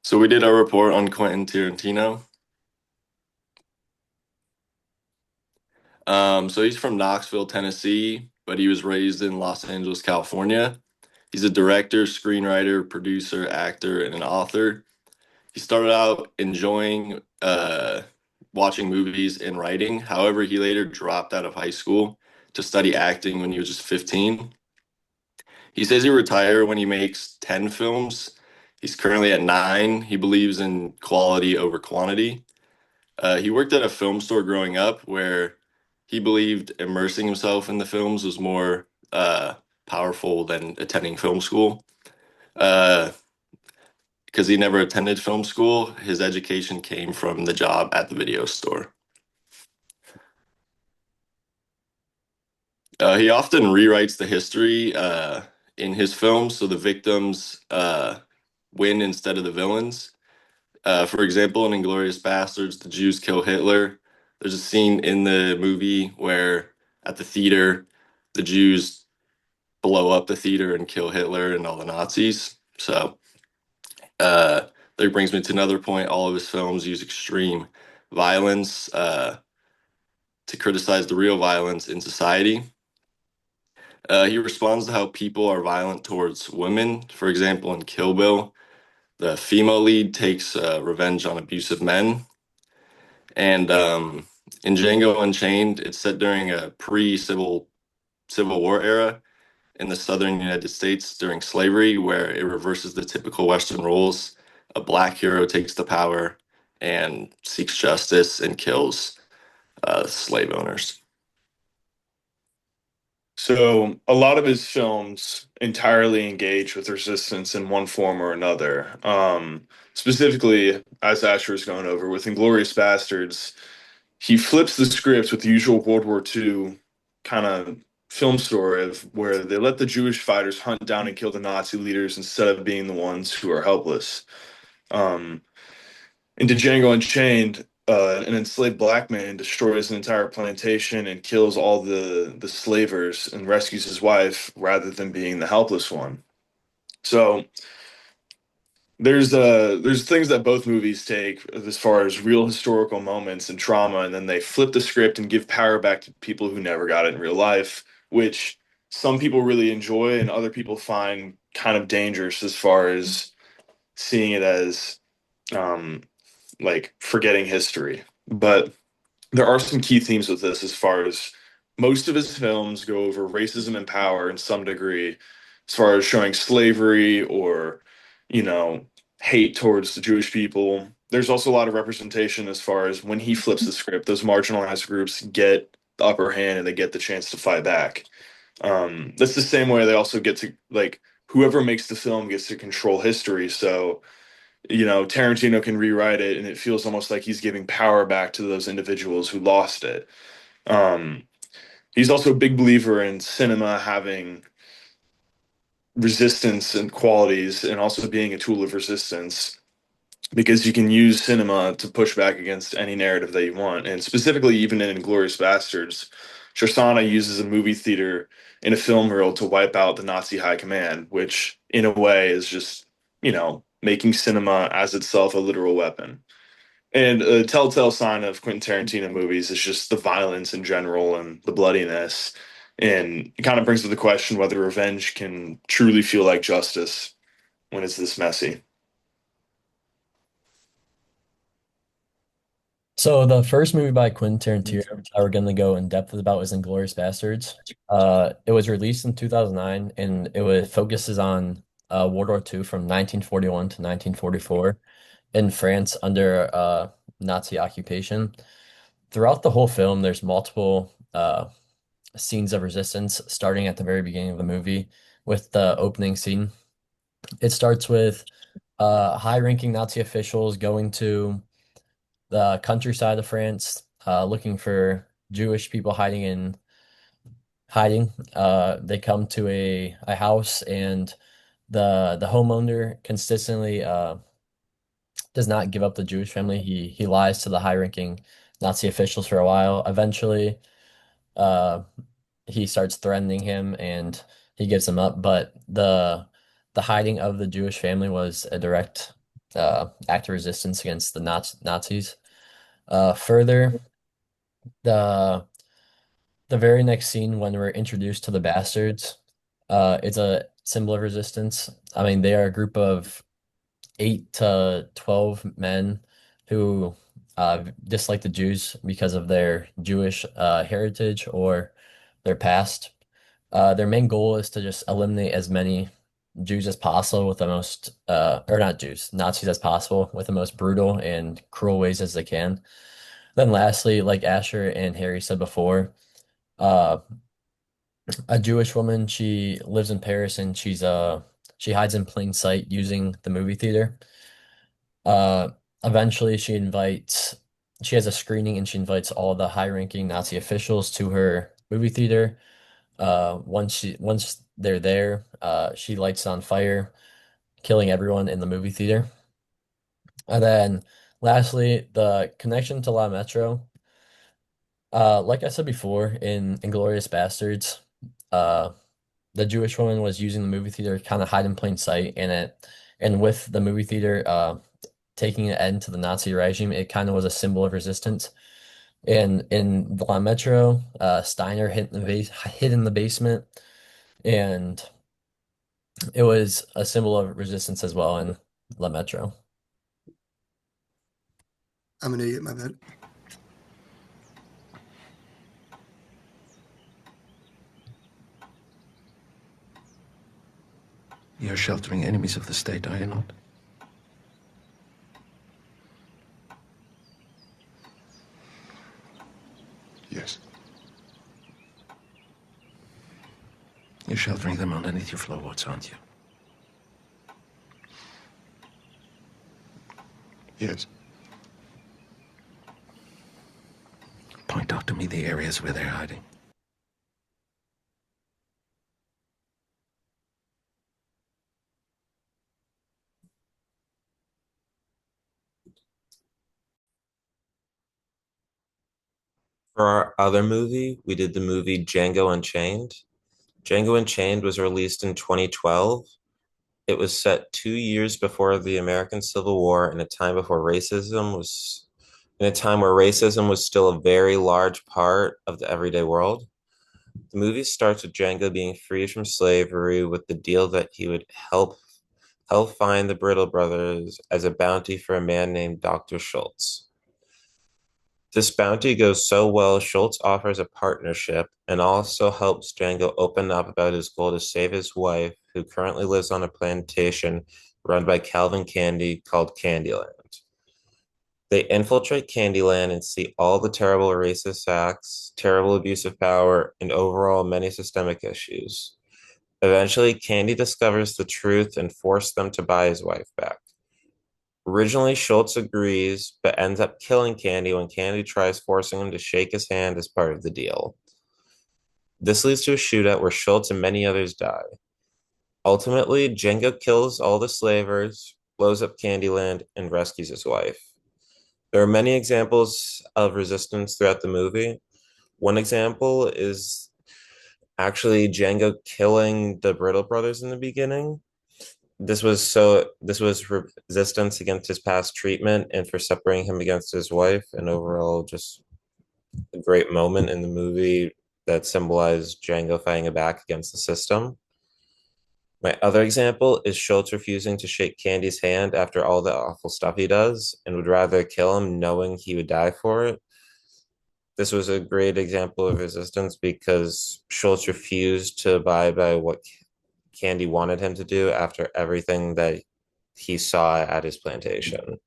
So we did our report on Quentin Tarantino. So he's from Knoxville, Tennessee, but he was raised in Los Angeles, California. He's a director, screenwriter, producer, actor, and an author. He started out enjoying watching movies and writing. However, he later dropped out of high school to study acting when he was just 15. He says he'll retire when he makes 10 films. He's currently at nine. He believes in quality over quantity. He worked at a film store growing up where he believed immersing himself in the films was more powerful than attending film school. Uh, because he never attended film school, his education came from the job at the video store. He often rewrites the history in his films so the victims win instead of the villains. For example, in Inglourious Basterds, the Jews kill Hitler. There's a scene in the movie where at the theater, the Jews blow up the theater and kill Hitler and all the Nazis. So uh, that brings me to another point. All of his films use extreme violence to criticize the real violence in society. He responds to how people are violent towards women. For example, in Kill Bill, the female lead takes revenge on abusive men. And in Django Unchained, it's set during a pre-Civil War era in the southern United States during slavery, where it reverses the typical Western roles. A black hero takes the power and seeks justice and kills slave owners. So a lot of his films entirely engage with resistance in one form or another. Specifically, as Asher was going over with Inglourious Basterds, he flips the script with the usual World War II kind of film story of where they let the Jewish fighters hunt down and kill the Nazi leaders instead of being the ones who are helpless. Um, into Django Unchained, an enslaved black man destroys an entire plantation and kills all the slavers and rescues his wife rather than being the helpless one. So there's things that both movies take as far as real historical moments and trauma, and then they flip the script and give power back to people who never got it in real life, which some people really enjoy and other people find kind of dangerous as far as seeing it as um, like forgetting history. But there are some key themes with this as far as most of his films go over racism and power in some degree, as far as showing slavery or, you know, hate towards the Jewish people. There's also a lot of representation as far as when he flips the script, those marginalized groups get the upper hand and they get the chance to fight back. That's the same way they also get to like whoever makes the film gets to control history. So Tarantino can rewrite it and it feels almost like he's giving power back to those individuals who lost it. Um, he's also a big believer in cinema having resistance and qualities and also being a tool of resistance because you can use cinema to push back against any narrative that you want. And specifically, even in Inglourious Basterds, Shosanna uses a movie theater in a film reel to wipe out the Nazi high command, which in a way is just, making cinema as itself a literal weapon. And a telltale sign of Quentin Tarantino movies is just the violence in general and the bloodiness. And it kind of brings to the question whether revenge can truly feel like justice when it's this messy. So the first movie by Quentin Tarantino I were gonna go in depth about was Inglourious Basterds. It was released in 2009 and focuses on World War II from 1941 to 1944 in France under Nazi occupation. Throughout the whole film, there's multiple scenes of resistance, starting at the very beginning of the movie with the opening scene. It starts with high-ranking Nazi officials going to the countryside of France, looking for Jewish people hiding. They come to a house, and the homeowner consistently does not give up the Jewish family. He lies to the high-ranking Nazi officials for a while. Eventually, uh, he starts threatening him, and he gives him up. But the hiding of the Jewish family was a direct act of resistance against the Nazis. Further, the the very next scene when we're introduced to the bastards, is a symbol of resistance. I mean, they are a group of 8 to 12 men who dislike the Jews because of their Jewish heritage or their past. Their main goal is to just eliminate as many Jews as possible with the most, or not Jews, Nazis as possible with the most brutal and cruel ways as they can. Then lastly, like Asher and Harry said before, uh, a Jewish woman, she lives in Paris and she hides in plain sight using the movie theater. Uh, Eventually, she has a screening and she invites all the high-ranking Nazi officials to her movie theater. Once they're there, she lights it on fire, killing everyone in the movie theater. And then, lastly, the connection to La Metro. Like I said before, in Inglourious Bastards, uh, the Jewish woman was using the movie theater to kind of hide in plain sight, and with the movie theater, taking an end to the Nazi regime, it kind of was a symbol of resistance. And in La Metro, Steiner hid in the basement, and it was a symbol of resistance as well in La Metro. I'm an idiot, my bad. You're sheltering enemies of the state, are you not? Yes. You're sheltering them underneath your floorboards, aren't you? Yes. Point out to me the areas where they're hiding. For our other movie, we did the movie Django Unchained. Django Unchained was released in 2012. It was set 2 years before the American Civil War in a time where racism was still a very large part of the everyday world. The movie starts with Django being freed from slavery with the deal that he would help find the Brittle brothers as a bounty for a man named Dr. Schultz. This bounty goes so well, Schultz offers a partnership and also helps Django open up about his goal to save his wife, who currently lives on a plantation run by Calvin Candy called Candyland. They infiltrate Candyland and see all the terrible racist acts, terrible abuse of power, and overall many systemic issues. Eventually, Candy discovers the truth and forces them to buy his wife back. Originally, Schultz agrees, but ends up killing Candy when Candy tries forcing him to shake his hand as part of the deal. This leads to a shootout where Schultz and many others die. Ultimately, Django kills all the slavers, blows up Candyland, and rescues his wife. There are many examples of resistance throughout the movie. One example is actually Django killing the Brittle brothers in the beginning. This was resistance against his past treatment and for separating him against his wife, and overall just a great moment in the movie that symbolized Django fighting back against the system. My other example is Schultz refusing to shake Candy's hand after all the awful stuff he does and would rather kill him knowing he would die for it. This was a great example of resistance because Schultz refused to abide by what Candy wanted him to do after everything that he saw at his plantation.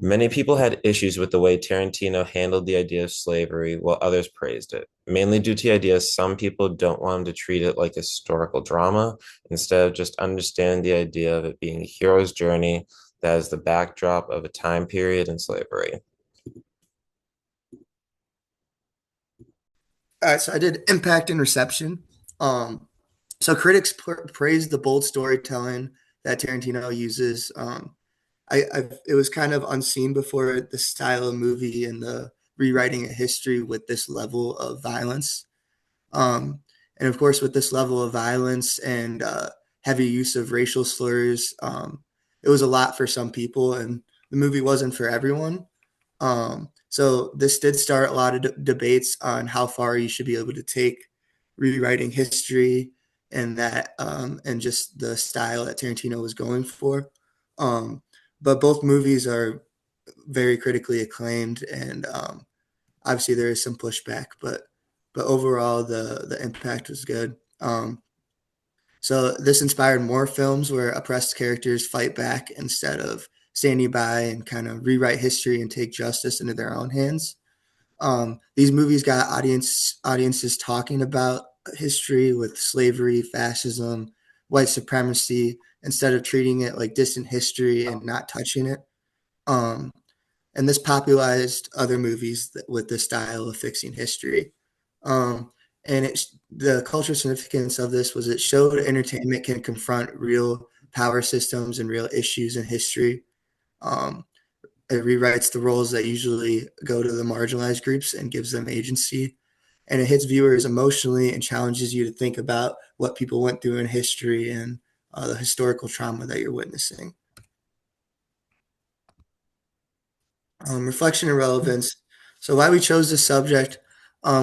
Many people had issues with the way Tarantino handled the idea of slavery, while others praised it, mainly due to the idea some people don't want him to treat it like a historical drama, instead of just understand the idea of it being a hero's journey that is the backdrop of a time period in slavery. All right, so I did impact and reception. So critics praised the bold storytelling that Tarantino uses. It was kind of unseen before, the style of movie and the rewriting of history with this level of violence. And of course, with this level of violence and heavy use of racial slurs, it was a lot for some people, and the movie wasn't for everyone. So this did start a lot of debates on how far you should be able to take rewriting history and that and just the style that Tarantino was going for. Um, but both movies are very critically acclaimed, and obviously there is some pushback, but overall the impact was good. So this inspired more films where oppressed characters fight back instead of standing by and kind of rewrite history and take justice into their own hands. These movies got audiences talking about history with slavery, fascism, white supremacy, instead of treating it like distant history and not touching it. Um, and this popularized other movies with this style of fixing history. Um, and the cultural significance of this was it showed entertainment can confront real power systems and real issues in history. Um, it rewrites the roles that usually go to the marginalized groups and gives them agency. And it hits viewers emotionally and challenges you to think about what people went through in history and the historical trauma that you're witnessing. Reflection and relevance. So why we chose this subject?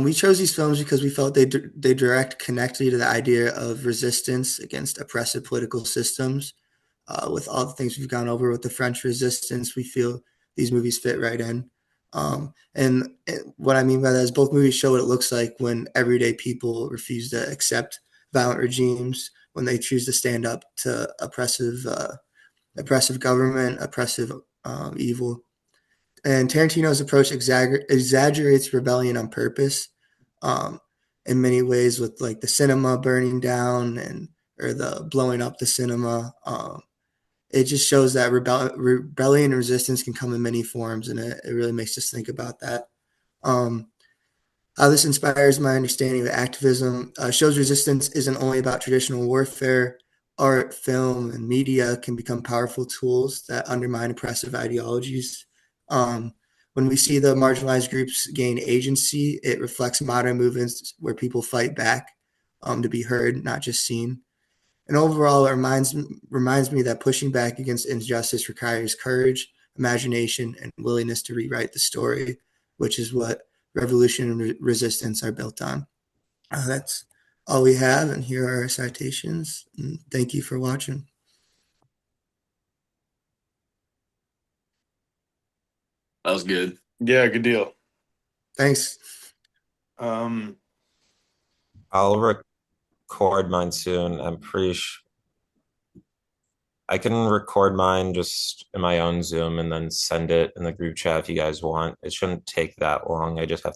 We chose these films because we felt they direct connectly to the idea of resistance against oppressive political systems. With all the things we've gone over with the French Resistance, we feel these movies fit right in. And what I mean by that is both movies show what it looks like when everyday people refuse to accept violent regimes, when they choose to stand up to oppressive government, oppressive evil. And Tarantino's approach exaggerates rebellion on purpose, um, in many ways, with like the cinema burning down and or the blowing up the cinema. It just shows that rebellion and resistance can come in many forms, and it really makes us think about that. Um, how this inspires my understanding of activism shows resistance isn't only about traditional warfare. Art, film, and media can become powerful tools that undermine oppressive ideologies. Um, when we see the marginalized groups gain agency, it reflects modern movements where people fight back to be heard, not just seen. And overall, it reminds me that pushing back against injustice requires courage, imagination, and willingness to rewrite the story, which is what revolution and resistance are built on. That's all we have, and here are our citations. And thank you for watching. That was good. Yeah, good deal. Thanks. I'll record mine soon. I'm pretty sure I can record mine just in my own Zoom and then send it in the group chat if you guys want. It shouldn't take that long. I just have